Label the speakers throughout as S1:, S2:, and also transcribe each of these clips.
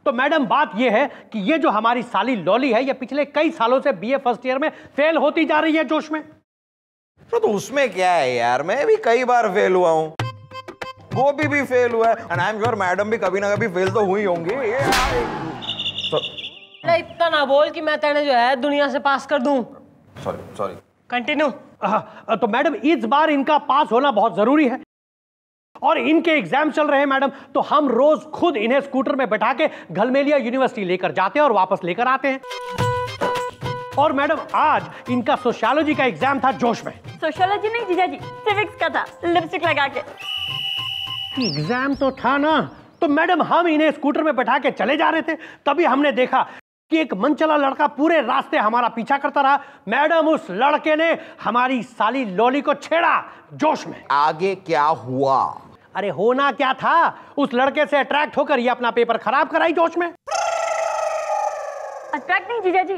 S1: तो मैडम बात ये है कि ये जो हमारी साली लॉली है, ये पिछले कई सालों से बीए फर्स्ट ईयर में फेल होती जा रही है जोश में।
S2: तो उसमें क्या है यार, मैं भी कई बार फेल हुआ हूँ, गोपी भी फेल हुआ है, and I am sure madam भी कभी ना कभी फेल तो हुई होंगी।
S3: इतना ना बोल कि मैं तेरे जो है दुनिया से पास कर दूं।
S2: Sorry
S3: continue.
S1: तो मैडम इस बार इनका पास होना बहुत जरूरी है और इनके एग्जाम चल रहे हैं मैडम, तो हम रोज खुद इन्हें स्कूटर में बैठा के घलमेलिया यूनिवर्सिटी लेकर जाते हैं और वापस लेकर आते हैं। और मैडम आज इनका सोशियोलॉजी का एग्जाम था जोश में।
S4: सोशियोलॉजी नहीं जीजा जी, सिविक्स का था, लिपस्टिक लगा के।
S1: एग्जाम तो था ना, तो मैडम हम इन्हें स्कूटर में बैठा के चले जा रहे थे, तभी हमने देखा कि एक मनचला लड़का पूरे रास्ते हमारा पीछा करता रहा। मैडम उस लड़के ने हमारी साली लॉली को छेड़ा जोश में।
S2: आगे क्या हुआ?
S1: अरे होना क्या था, उस लड़के से अट्रैक्ट होकर ये अपना पेपर खराब कराई जोश में।
S4: अट्रैक्ट नहीं जीजा जी,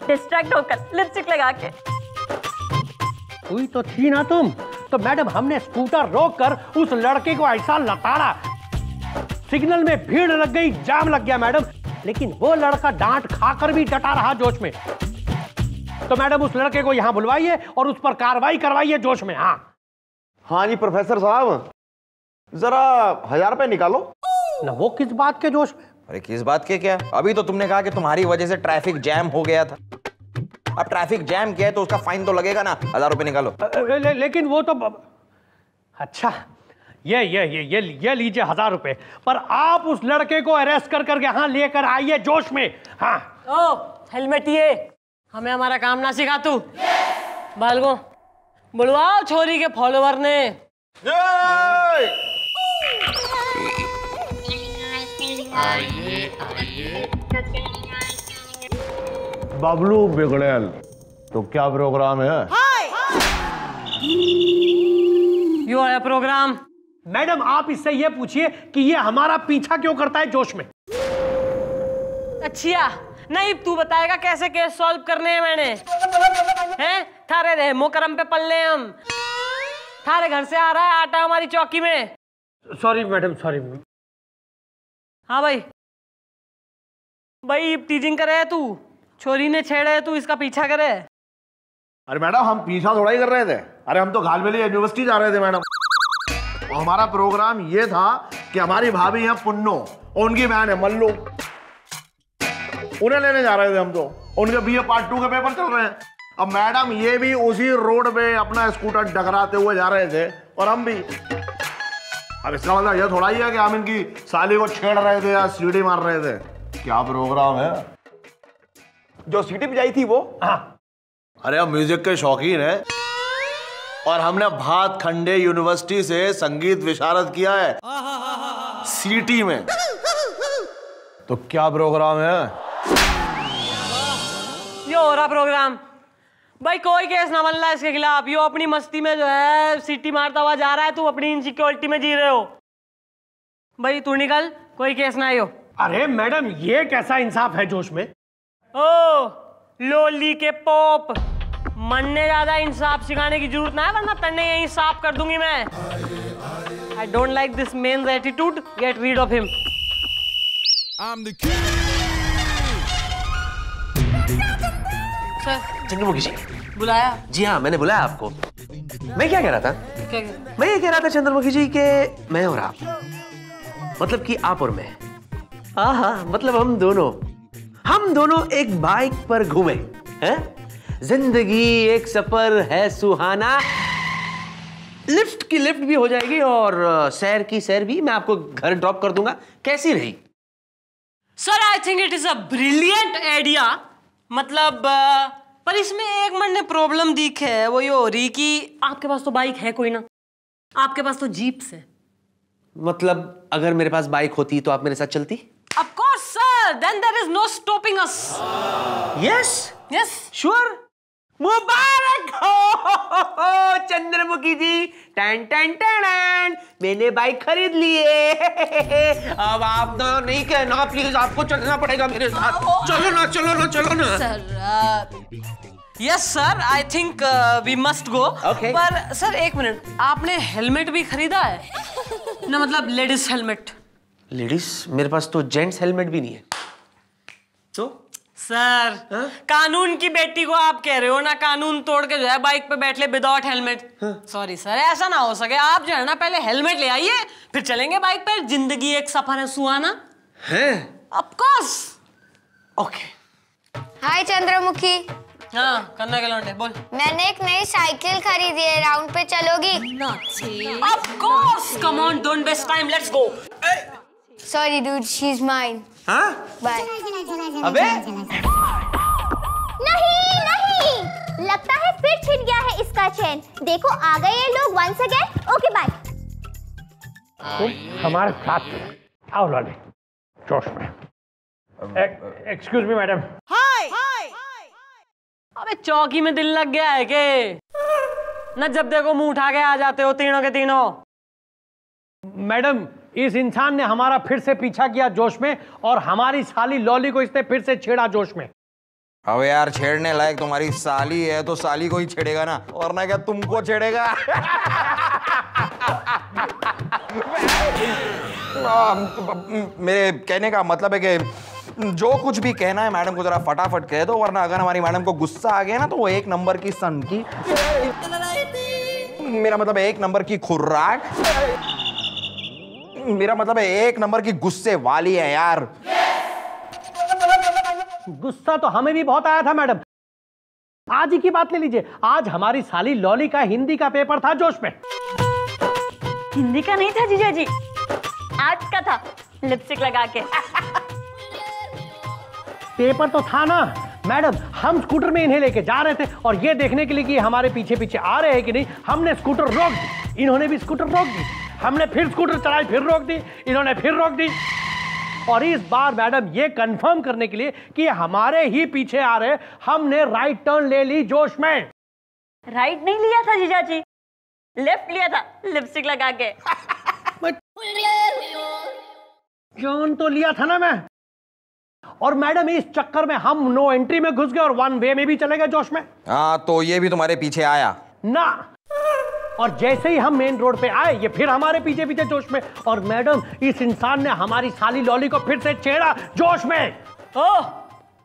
S4: डिस्ट्रैक्ट होकर लिपस्टिक लगा के।
S1: हुई तो थी ना तुम। तो मैडम हमने स्कूटर रोककर उस लड़के को ऐसा लताड़ा, सिग्नल में भीड़ लग गई, जाम लग गया मैडम, लेकिन वो लड़का डांट खाकर भी डटा रहा जोश में। तो मैडम उस लड़के को यहां बुलवाइए और उस पर कार्रवाई करवाइए जोश में।
S5: हाँ जी प्रोफेसर साहब, जरा 1000 रुपए निकालो
S1: ना। वो किस बात के जोश में?
S2: अरे किस बात के क्या, अभी तो तुमने कहा कि तुम्हारी वजह से ट्रैफिक जैम हो गया था। अब ट्रैफिक जैम किया है तो उसका फाइन तो लगेगा ना, 1000 रुपए निकालो।
S1: लेकिन वो तो अच्छा, ये लीजिए 1000 रुपए, पर आप उस लड़के को अरेस्ट कर यहाँ लेकर आइए जोश में। हाँ
S3: ओ हेलमेट, ये हमें हमारा काम ना सिखा तू। बालगो बुलवाओ छोरी के फॉलोवर ने।
S5: बबलू बिगड़ेल, तो क्या प्रोग्राम है?
S3: यो है प्रोग्राम।
S1: मैडम आप इससे ये पूछिए कि ये हमारा पीछा क्यों करता है जोश में।
S3: अच्छा नहीं, तू बताएगा कैसे केस सॉल्व करने हैं मैंने, हैं? थारे रहमो करम पे पल्ले हम, थारे घर से आ रहा है आटा हमारी चौकी में।
S1: Sorry madam, sorry.
S3: हाँ भाई टीजिंग करे है तू, छोरी ने छेड़े है तू, इसका पीछा करे।
S5: अरे मैडम हम पीछा थोड़ा ही कर रहे थे, अरे हम तो घालमेलिया यूनिवर्सिटी जा रहे थे मैडम। और हमारा प्रोग्राम ये था कि हमारी भाभी है पुन्नो और उनकी बहन है मल्लू, उन्हें लेने जा रहे थे हम तो। उनके बीए पार्ट 2 के पेपर चल रहे हैं। अब मैडम ये भी उसी रोड पे अपना स्कूटर डगराते हुए जा रहे थे और हम भी। अब इसका मतलब ये थोड़ा ही है कि हम इनकी साली को छेड़ रहे थे या सीढ़ी मार रहे थे। क्या प्रोग्राम है?
S2: जो सीटी बजाई थी वो?
S5: अरे हम म्यूजिक के शौकीन हैं और हमने भात खंडे यूनिवर्सिटी से संगीत विशारद किया है सीटी में। तो क्या प्रोग्राम है?
S3: यो हो रहा प्रोग्राम भाई, कोई केस ना बन रहा इसके खिलाफ। यो अपनी मस्ती में जो है सीटी मारता हुआ जा रहा है, तू अपनी इनसिक्योरिटी में जी रहे हो भाई। तू निकल, कोई केस ना आयो।
S1: अरे मैडम ये कैसा इंसाफ है जोश में?
S3: ओ लोली के पॉप, मन ने ज्यादा इंसाफ सिखाने की जरूरत ना है, वरना तन्ने यहीं साफ कर दूंगी मैं। I don't like this men's attitude, get rid of him.
S6: Chandramukhi ji
S3: बुलाया?
S6: जी हाँ मैंने बुलाया आपको। मैं क्या कह रहा था?
S3: क्या?
S6: मैं ये कह रहा था चंद्रमुखी जी के मैं और आप, मतलब कि आप और मैं, हाँ मतलब हम दोनों एक बाइक पर घूमे हैं। जिंदगी एक सफर है सुहाना, लिफ्ट की लिफ्ट भी हो जाएगी और सैर की सैर भी। मैं आपको घर ड्रॉप कर दूंगा, कैसी रही?
S3: Sir I think it is a brilliant idea. मतलब पर इसमें एक मन ने प्रॉब्लम दिखी है, वो ये हो रही कि आपके पास तो बाइक है कोई ना, आपके पास तो जीप्स है।
S6: मतलब अगर मेरे पास बाइक होती तो आप मेरे साथ चलती?
S3: Of course sir, then there is no stopping us.
S6: Yes,
S3: yes,
S6: sure. मुबारक हो चंद्रमुखी जी, टन टन टन, मैंने बाइक खरीद लिए। अब आप तो नहीं कहना प्लीज, आपको चलना पड़ेगा मेरे साथ। चलो ना।
S3: Sir yes sir, I think we must go. पर सर एक मिनट, आपने हेलमेट भी खरीदा है ना? मतलब लेडीज हेलमेट?
S6: लेडीज, मेरे पास तो जेंट्स हेलमेट भी नहीं है। तो
S3: सर कानून की बेटी को आप कह रहे हो ना, कानून तोड़ के जो है बाइक पे बैठ ले विदाउट हेलमेट। सॉरी सर, ऐसा ना हो सके। आप जो है ना पहले हेलमेट ले आइए, फिर चलेंगे बाइक पे। जिंदगी एक सफर है सुहाना।
S6: है?
S3: Of course.
S6: ओके।
S7: हाय चंद्रमुखी।
S3: हाँ कन्ना के लौंडे बोल।
S7: मैंने एक नई साइकिल खरीदी है, राउंड पे चलोगी?
S3: Of course, come on, don't waste time, let's go.
S7: Sorry dude, she is mine.
S6: हाँ?
S7: बाय।
S6: अबे
S8: नहीं, लगता है फिर छिड़ गया है इसका चेन। देखो आ गए ये लोग वंस अगेन। Okay bye.
S1: तुम हमारे साथ आओ लॉली, जोश में। Excuse me madam.
S3: अबे चौकी में दिल लग गया है के न? जब देखो मुंह उठा के आ जाते हो तीनों के तीनों।
S1: मैडम, इस इंसान ने हमारा फिर से पीछा किया जोश में, और हमारी साली लॉली को इसने फिर से छेड़ा जोश में।
S2: अब यार छेड़ने लायक तुम्हारी साली है तो साली को ही छेड़ेगा ना, और ना क्या तुमको छेड़ेगा। मेरे कहने का मतलब है कि जो कुछ भी कहना है मैडम को जरा फटाफट कह दो, वरना अगर हमारी मैडम को गुस्सा आ गया ना तो वो एक नंबर की सन की, मेरा मतलब है एक नंबर की खुर्राक, मेरा मतलब है एक नंबर की गुस्से वाली है यार।
S1: गुस्सा तो हमें भी बहुत आया था मैडम। आज ही की बात ले लीजिए, आज हमारी साली लॉली का हिंदी का पेपर था जोश में।
S4: हिंदी का नहीं था जीजा जी, आर्ट्स का था, लिपस्टिक लगा के।
S1: पेपर तो था ना मैडम। हम स्कूटर में इन्हें लेके जा रहे थे, और ये देखने के लिए कि हमारे पीछे पीछे आ रहे हैं कि नहीं, हमने स्कूटर रोक दी, इन्होंने भी स्कूटर रोक दी। हमने फिर स्कूटर चलाई, फिर रोक दी, इन्होंने फिर रोक दी। और इस बार मैडम ये कंफर्म करने के लिए कि हमारे ही पीछे आ रहे, हमने राइट टर्न ले ली जोश में।
S4: राइट नहीं लिया था जीजा जी, लेफ्ट लिया था लिपस्टिक लगा के।
S1: टर्न तो लिया था ना मैं। और मैडम इस चक्कर में हम नो एंट्री में घुस गए और वन वे में भी चले गए जोश में।
S2: हाँ तो ये भी तुम्हारे पीछे आया
S1: ना। और जैसे ही हम मेन रोड पे आए, ये फिर हमारे पीछे पीछे जोश में। और मैडम इस इंसान ने हमारी साली लॉली को फिर से छेड़ा जोश में।
S3: ओ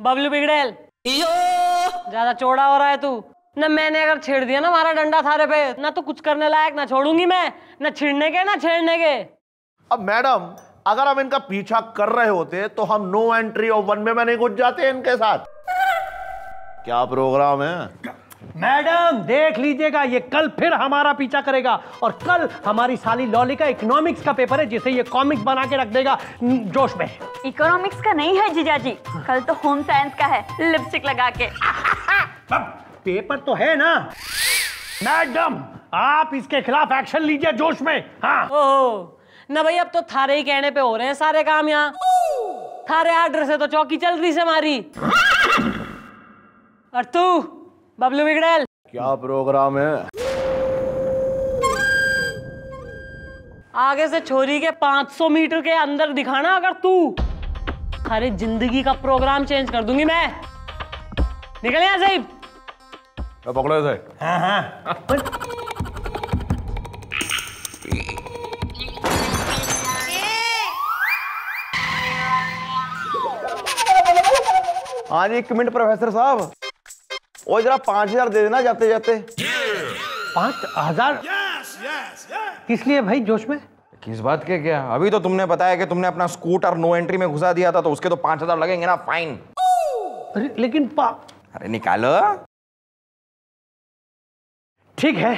S3: बबलू बिगड़ेल, ज्यादा चौड़ा हो रहा है तू। न मैंने अगर छेड़ दिया ना हमारा डंडा थारे पे, ना तो कुछ करने लायक ना छोड़ूंगी मैं, ना छिड़ने के ना छेड़ने के।
S5: अब मैडम अगर हम इनका पीछा कर रहे होते तो हम नो एंट्री और वन वे में नहीं घुस जाते इनके साथ। क्या प्रोग्राम है
S1: मैडम? देख लीजिएगा, ये कल फिर हमारा पीछा करेगा। और कल हमारी साली लॉली का इकोनॉमिक्स का पेपर है, जिसे ये कॉमिक्स बना के रख देगा जोश में।
S4: इकोनॉमिक्स का नहीं है जीजा जी, कल तो होम साइंस का है, लिपस्टिक लगा के।
S1: पेपर तो है ना मैडम, आप इसके खिलाफ एक्शन लीजिए जोश में। हाँ
S3: ओहो ना भाई, अब तो थारे ही कहने पे हो रहे हैं सारे काम यहाँ। थारे आर्डर से तो चौकी चल रही से हमारी। और तू बबलू बिगड़ेल,
S5: क्या प्रोग्राम है?
S3: आगे से छोरी के 500 मीटर के अंदर दिखाना अगर तू, थारे जिंदगी का प्रोग्राम चेंज कर दूंगी मैं। निकल यहाँ से।
S5: पकड़े थे।
S1: हाँ हाँ।
S2: हाँ जी, एक मिनट प्रोफेसर साहब, और जरा 5000 दे देना जाते जाते।
S1: 5000? किस लिए भाई जोश में?
S2: किस बात के क्या? अभी तो तुमने बताया कि तुमने अपना स्कूटर नो एंट्री में घुसा दिया था, तो उसके तो 5000 लगेंगे ना फाइन।
S1: अरे लेकिन
S2: अरे निकालो।
S1: ठीक है,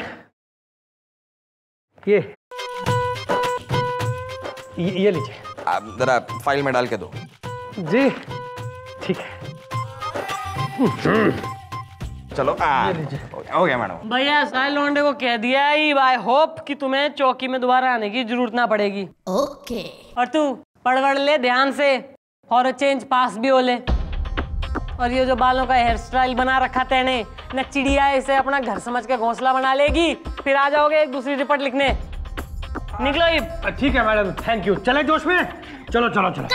S1: ये लीजिए।
S2: आप जरा फाइल में डाल के दो।
S1: जी ठीक है।
S2: चलो हो गया मैडम।
S3: भैया सारे लौंडे को कह दिया है, आई होप कि तुम्हें चौकी में दोबारा आने की जरूरत ना पड़ेगी।
S8: ओके।
S3: और तू पढ़ ले ध्यान से, फॉर अ चेंज पास भी हो ले। और ये जो बालों का हेयर स्टाइल बना रखा तेने, न चिड़िया इसे अपना घर समझ के घोंसला बना लेगी, फिर आ जाओगे एक दूसरी रिपोर्ट लिखने। निकलो ये।
S1: ठीक है मैडम, थैंक यू। चले जोश में, चलो चलो चलो।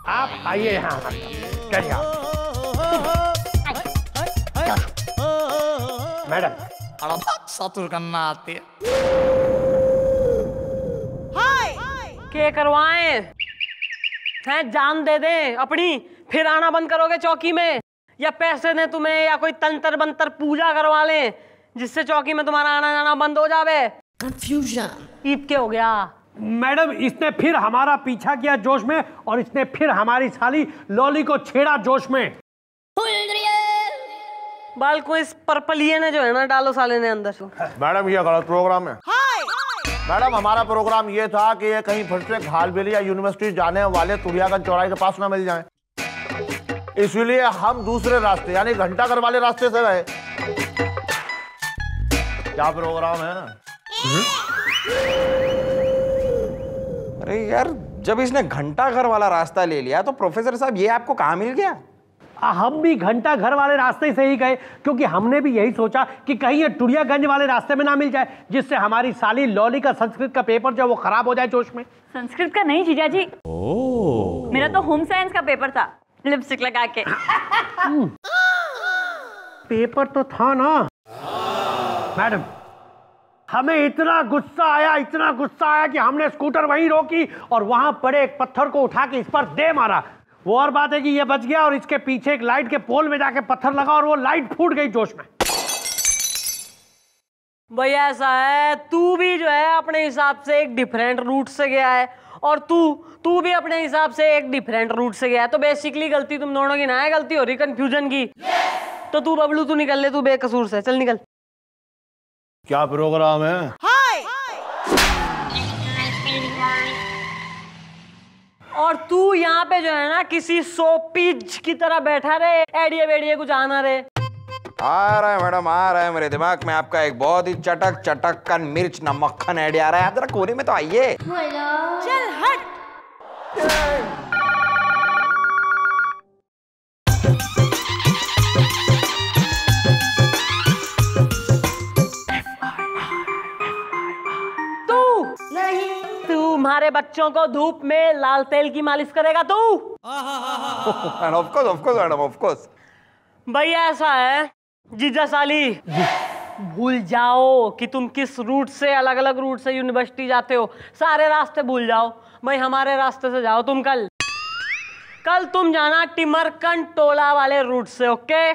S1: आप आइए यहाँ। कहिए
S9: मैडम सातुर करना आती है।
S3: क्या करवाएं? हैं जान दे दें अपनी, फिर आना बंद करोगे चौकी में, या पैसे दें तुम्हें, या कोई तंत्र बंतर पूजा करवा लें जिससे चौकी में तुम्हारा आना जाना बंद हो जावे? कंफ्यूजन। ईद के हो गया
S1: मैडम, इसने फिर हमारा पीछा किया जोश में, और इसने फिर हमारी साली लॉली को छेड़ा जोश में।
S3: बाल को इस पर्पलिये ने जो है ना डालो साले ने अंदर से।
S5: मैडम ये गलत प्रोग्राम है। मैडम हमारा प्रोग्राम ये था कि ये कहीं फिर से घालबेली या यूनिवर्सिटी जाने वाले तुड़ियागंज चौराहे के पास ना मिल जाएं। इसलिए हम दूसरे रास्ते यानी घंटाघर वाले रास्ते से गए। क्या प्रोग्राम है?
S2: अरे यार, जब इसने घंटाघर वाला रास्ता ले लिया तो प्रोफेसर साहब ये आपको कहाँ मिल गया?
S1: हम भी घंटा घर वाले रास्ते से ही गए, क्योंकि हमने भी यही सोचा कि कहीं ये टुड़ियागंज वाले रास्ते में ना मिल जाए, जिससे हमारी साली लॉली का संस्कृत का पेपर जो वो खराब हो जाए जोश में।
S4: संस्कृत का नहीं जीजा जी, मेरा तो होम साइंस का पेपर था, लिपस्टिक लगा के।
S1: पेपर तो था ना मैडम। हमें इतना गुस्सा आया कि हमने स्कूटर वहीं रोकी और वहां पड़े एक पत्थर को उठा के इस पर दे मारा। वो और बात है कि ये बच गया और इसके पीछे एक लाइट के पोल में जाके पत्थर लगा और वो लाइट फूट गई जोश में।
S3: भैया ऐसा है, तू भी जो है अपने हिसाब से एक डिफरेंट रूट से गया है, और तू भी अपने हिसाब से एक डिफरेंट रूट से गया है। तो बेसिकली गलती तुम दोनों की ना है, गलती हो रही कंफ्यूजन की। तो तू बबलू तू निकल ले, तू बेकसूर से, चल निकल।
S5: क्या प्रोग्राम है?
S3: और तू यहाँ पे जो है ना किसी सोपीज की तरह बैठा रहे, एडिये वेडिये कुछ आना रहे।
S2: आ रहा है मैडम, आ रहा है मेरे दिमाग में आपका एक बहुत ही चटक का मिर्च नमक्खन आइडिया आ रहा है। आप जरा कोने में तो आइए।
S3: चल हट। तुम्हारे बच्चों को धूप में लाल तेल की मालिश करेगा तू?
S2: Of course madam, of course.
S3: भैया ऐसा है जीजा साली, भूल जाओ कि तुम किस रूट से, अलग अलग रूट से यूनिवर्सिटी जाते हो। सारे रास्ते भूल जाओ भाई, हमारे रास्ते से जाओ तुम। कल तुम जाना टिमरकंड टोला वाले रूट से, ओके?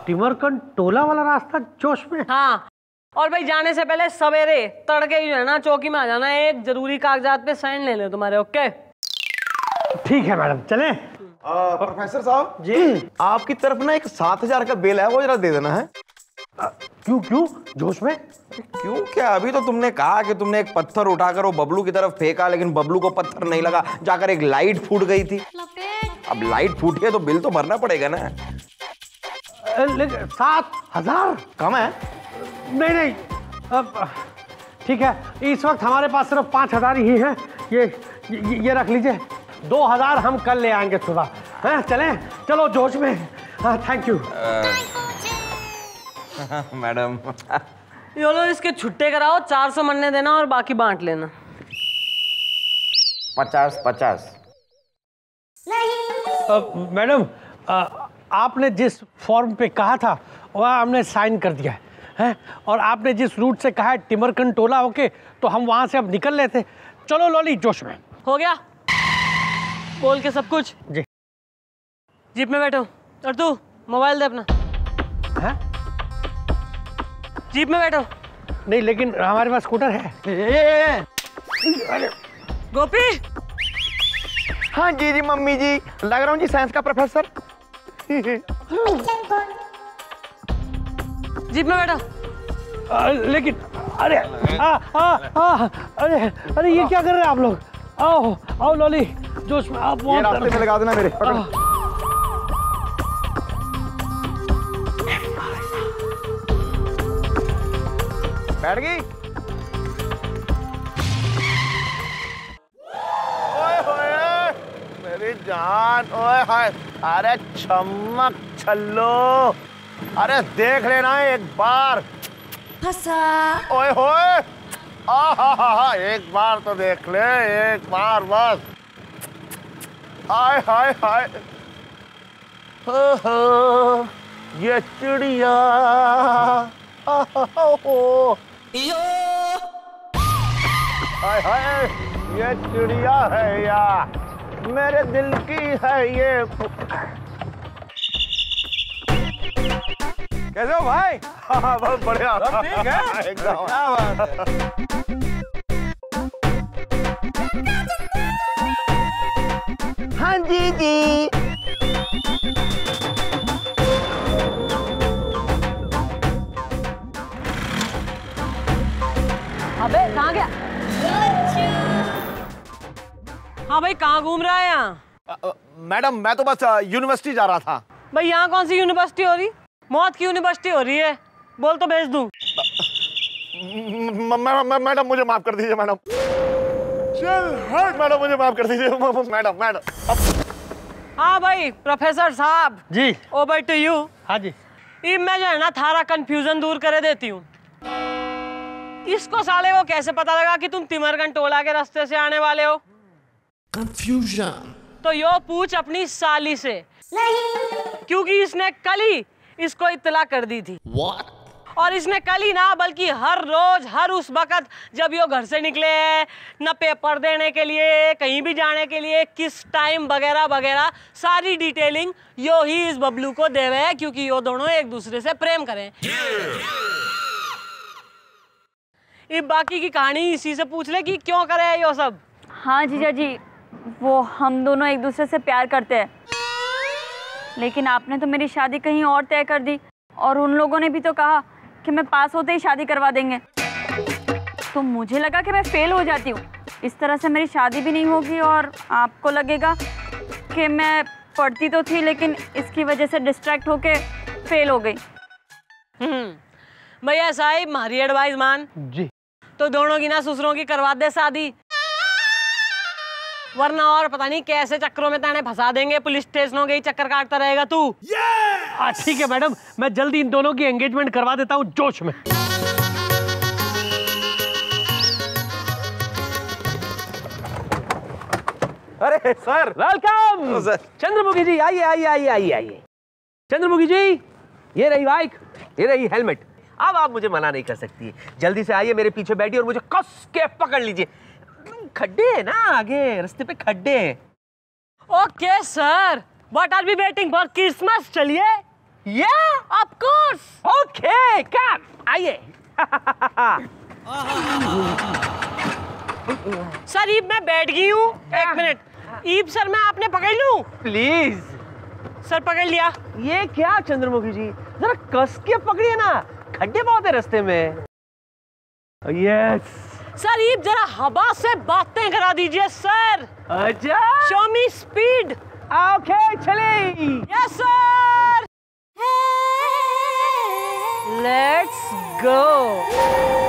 S1: टिमरकंड टोला वाला रास्ता जोश में?
S3: हाँ, और भाई जाने से पहले सवेरे तड़के ही जो है ना चौकी में आ जाना, एक जरूरी कागजात पे साइन ले ले तुम्हारे, ओके?
S1: ठीक है मैडम, चलें?
S5: प्रोफेसर साहब जी, आपकी तरफ ना एक 7,000 का बिल है, वो जरा दे देना है।
S1: क्यों जोश में?
S2: क्यों क्या? अभी तो तुमने कहा कि तुमने एक पत्थर उठाकर वो बबलू की तरफ फेंका, लेकिन बबलू को पत्थर नहीं लगा, जाकर एक लाइट फूट गई थी। अब लाइट फूटी है तो बिल तो भरना पड़ेगा ना।
S1: 7,000
S5: कम है?
S1: नहीं, अब ठीक है, इस वक्त हमारे पास सिर्फ 5,000 ही है। ये रख लीजिए, 2,000 हम कल ले आएंगे सुबह। हैं, चलें? चलो जोश में। Thank you
S2: madam.
S3: योलो इसके छुट्टे कराओ, 400 मन्ने देना और बाकी बांट लेना।
S2: 50-50।
S1: मैडम, आपने जिस फॉर्म पे कहा था वह हमने साइन कर दिया है, और आपने जिस रूट से कहा है टिमरकंड टोला, ओके, तो हम वहां से अब निकल लेते। चलो लॉली, जोश में।
S3: हो गया बोल के सब कुछ?
S1: जी।
S3: जीप में बैठो, और तू मोबाइल दे अपना।
S1: है?
S3: जीप में बैठो।
S1: नहीं, लेकिन हमारे पास स्कूटर है।
S5: अरे
S3: गोपी।
S5: हाँ जी मम्मी जी, लग रहा हूँ जी साइंस का प्रोफेसर।
S3: जीप में बैठो।
S1: लेकिन अरे अरे ये क्या कर रहे हैं आप लोग? आओ लॉली, जोश में। आप
S5: ये रास्ते में लगा देना मेरे। बैठ गई? ओए होए मेरी जान, ओए हाय, अरे चमक छल्लो, अरे देख लेना एक बार।
S4: फंसा।
S5: ओए होए, आहा, एक बार तो देख ले, एक बार बस। हाय हाय हाय, हो ये चिड़िया, हो हाय हाय, ये चिड़िया है या मेरे दिल की है ये।
S2: कैसे हो भाई?
S5: हाँ बहुत बढ़िया,
S2: सब ठीक है
S5: एकदम।
S2: क्या बात है?
S6: हाँ जी जी।
S3: अबे कहाँ गया? हाँ भाई, कहाँ घूम रहा है यहाँ?
S5: मैडम मैं तो बस यूनिवर्सिटी जा रहा था।
S3: भाई यहाँ कौन सी यूनिवर्सिटी हो रही? मौत की यूनिवर्सिटी हो रही है। बोल तो भेज दूं।
S5: मैडम मुझे माफ कर दीजिए मैडम। मैडम मुझे माफ कर दीजिए मैडम।
S3: हाँ भाई प्रोफेसर साहब
S1: जी।
S3: Over to you.
S1: हाँ जी।
S3: अब मैं जो है ना थारा कंफ्यूजन दूर करे देती हूँ। इसको साले को कैसे पता लगा कि तुम तिमरगंज टोला के रास्ते से आने वाले हो?
S9: कंफ्यूजन।
S3: तो यो पूछ अपनी साली से, क्योंकि इसने कल ही इसको इत्तला कर दी थी।
S9: What?
S3: और इसने कल ही ना बल्कि हर रोज हर उस वक्त जब यो घर से निकले न पेपर देने के लिए, कहीं भी जाने के लिए, किस टाइम वगैरह वगैरह सारी डिटेलिंग यो ही इस बबलू को देवे है, क्योंकि यो दोनों एक दूसरे से प्रेम करें। ये बाकी की कहानी इसी से पूछ ले कि क्यों करे है यो सब।
S4: हाँ जीजा जी, वो हम दोनों एक दूसरे से प्यार करते हैं, लेकिन आपने तो मेरी शादी कहीं और तय कर दी, और उन लोगों ने भी तो कहा कि मैं पास होते ही शादी करवा देंगे। तो मुझे लगा कि मैं फेल हो जाती हूँ, इस तरह से मेरी शादी भी नहीं होगी और आपको लगेगा कि मैं पढ़ती तो थी लेकिन इसकी वजह से डिस्ट्रैक्ट होके फेल हो गई।
S3: भैया साहिब हमारी एडवाइस मान
S1: जी।
S3: तो दोनों की ना ससुरों की करवा दे शादी, वरना और पता नहीं कैसे चक्रों में ताने फंसा देंगे, पुलिस स्टेशनों के ही चक्कर काटता रहेगा तू।
S1: हाँ ठीक है मैडम, मैं जल्दी इन दोनों की एंगेजमेंट करवा देता हूँ जोश में।
S2: अरे सर
S6: वेलकम
S2: सर।
S6: चंद्रमुखी जी, आइए आइए आइए आइए आइए। चंद्रमुखी जी, ये रही बाइक, ये रही हेलमेट। अब आप मुझे मना नहीं कर सकती, जल्दी से आइए मेरे पीछे बैठिए और मुझे कस के पकड़ लीजिए। खड्डे हैं ना आगे, रास्ते पे खड्डे हैं।
S3: Okay sir, what are we waiting for? Christmas चलिए।
S6: या
S3: ऑफ कोर्स।
S6: ओके कम आइए।
S3: सर ईब मैं बैठ गई हूँ, एक मिनट। ईब सर मैं आपने पकड़ लूं?
S6: प्लीज।
S3: सर पकड़ लिया।
S6: ये क्या चंद्रमुखी जी, जरा कस के पकड़िए ना, खड्डे बहुत है रास्ते में। यस
S3: सर ईब जरा हवा से बातें करा दीजिए सर।
S6: अच्छा,
S3: शो मी स्पीड।
S6: ओके चले।
S3: Yes sir, let's go.